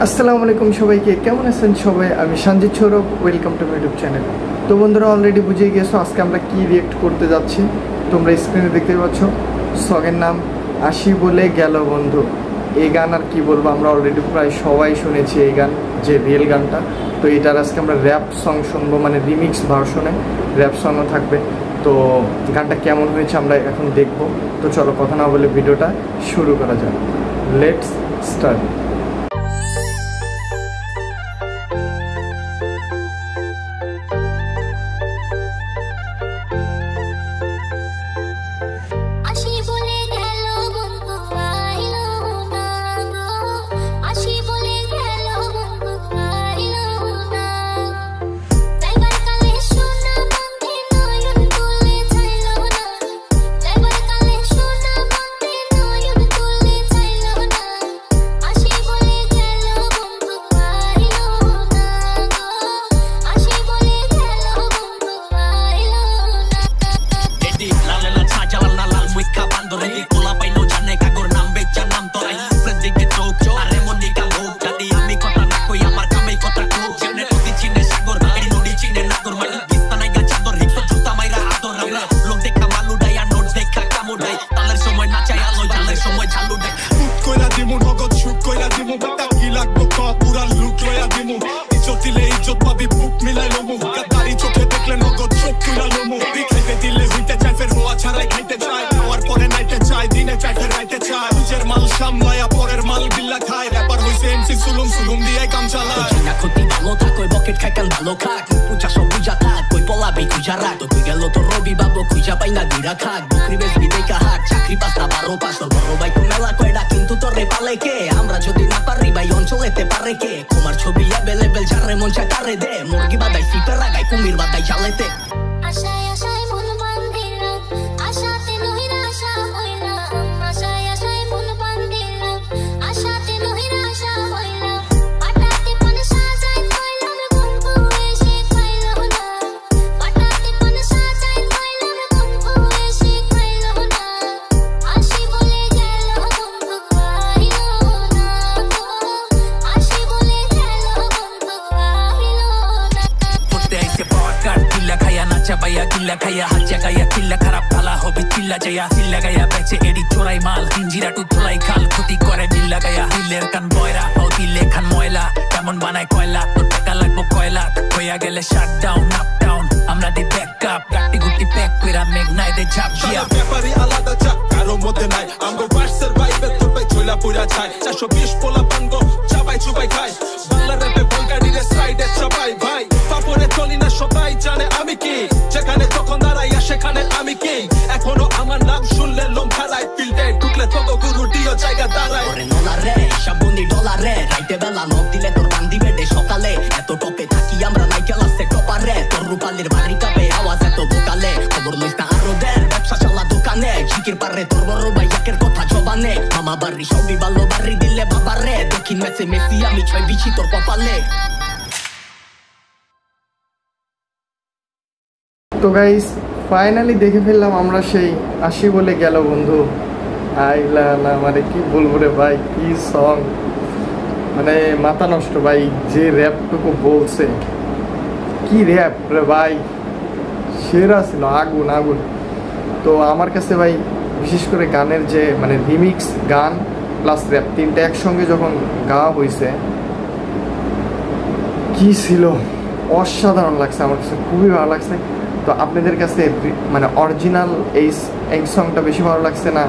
আসসালামু আলাইকুম সবাইকে, কেমন আছেন সবাই? আমি Sanjit Sourav, welcome to my YouTube channel. তো বন্ধুরা অলরেডি বুঝে গিয়েছো আজকে আমরা কি রিয়েক্ট করতে যাচ্ছি। তোমরা স্ক্রিনে দেখতে পাচ্ছ সঙের নাম আসি বলে গেল বন্ধু। এই গান আর কি বলবো, আমরা অলরেডি প্রায় সবাই শুনেছি এই গান, যে রিয়েল গানটা। তো এটার আজকে আমরা র্যাপ সং শুনবো, মানে রিমিক্স ভার্সনে র্যাপ সংও থাকবে। তো গানটা কেমন হয়েছে আমরা এখন দেখবো। তো চলো কথা না বলে ভিডিওটা শুরু করা যাক। Let's start. আমরা যদি না পারি ভাই অঞ্চলেতে পারে কে, তোমার ছবি অ্যাভেলেবেল যারে মন চায় তারে দে, মুরগি বাদাই সিপে রাগাই কুমির বাদাই জালেতে। আশায় আশায় মন বান্ধিলাম, আশাতে নহিরাশা হইলাম, আশায় আশায় মন বান্ধিলাম, আশাতে নহিরাশা হইলাম, পাটাতে মন সাজাই কইলাম বন্ধু এসে খাইলো না, পাটাতে মন সাজাই কইলাম বন্ধু এসে খাইলো না, আসি বলে গেল বন্ধু আইলো না, আসি বলে গেল বন্ধু আইলো না। পড়তে আইছে পডকাস্ট কিল্লা খায়া নাচা বাইয়া কিল্লা খায়া হাত জাগায়া কিল্লা খারাপ ভালা হবে চিল্লা যায়া চিল্লা গায়া বেচে এডি চোরাই মাল হিঞ্জিরা টু ধোলাই খাল ক্ষতি করে দিল্লা গায়া দিলের কান বয়রা ও দিলে খান ময়লা কেমন বানায় কয়লা তোর টাকা লাগবো কয়লা হইয়া গেলে শাট ডাউন আপ ডাউন আমরা দি ব্যাকআপ গাটি গুটি প্যাক কইরা মেঘনায় দে ঝাপ দিয়া ব্যাপারি আলাদা চাপ কারো মধ্যে নাই আমগো ভার্সের ভাইবে তোর ভাই চইলা পুরা যায় 420 পোলা পাঙ্গো চাবাই চুবাই খায় বাংলা র্যাপে বলগাড়ি রে সাইডে চাবাই ভাই পাপরে চলি না সবাই জানে আমি কি যেখানে যখন দাঁড়াই সেখানে আমি কি এখনো আমার নাম শুনলে লোম খারাই ফিল্ডে ঢুকলে তো গুরু দিও জায়গা দাঁড়ায় ওরে নলারে সাবুনি ডলারে রাইতে বেলা নক দিলে তোর বান্দি বেডে সকালে এত টপে থাকি আমরা নাইকেল আছে টপারে তোর রূপালির বাড়ি কাপে আওয়াজ এত বোকালে খবর লইস না আরো দের ব্যবসা চালা দোকানে ঝিকির পারে তোর বড় ভাইয়াকের কথা জবানে মামা বাড়ি সবই ভালো বাড়ি দিলে বাবারে দক্ষিণ মেসে মেসি আমি ছয় বিছি তোর কপালে। তো গাইস ফাইনালি দেখে ফেললাম আমরা সেই আসি বলে গেল বন্ধু। আইলা না মানে কি বলবো রে ভাই, কি সং, মানে মাথা নষ্ট ভাই। যে র্যাপটুকু বলছে, কি র্যাপ রে ভাই, সেরা ছিল, আগুন আগুন। তো আমার কাছে ভাই বিশেষ করে গানের যে মানে রিমিক্স গান প্লাস র্যাপ তিনটা একসঙ্গে যখন গাওয়া হয়েছে, কি ছিল, অসাধারণ লাগছে, আমার কাছে খুবই ভালো লাগছে। তো আপনাদের কাছে মানে অরিজিনাল এই সংটা বেশি ভালো লাগছে না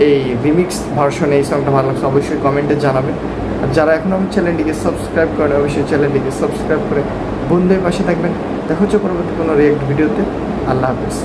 এই রিমিক্স ভার্সনে এই সংটা ভালো লাগছে, অবশ্যই কমেন্টে জানাবেন। আর যারা এখনও আমার চ্যানেলটিকে সাবস্ক্রাইব করেন অবশ্যই চ্যানেলটিকে সাবস্ক্রাইব করে বন্ধুদের পাশে থাকবেন। দেখা হচ্ছে পরবর্তী কোনো রিয়েক্ট ভিডিওতে। আল্লাহ হাফেজ।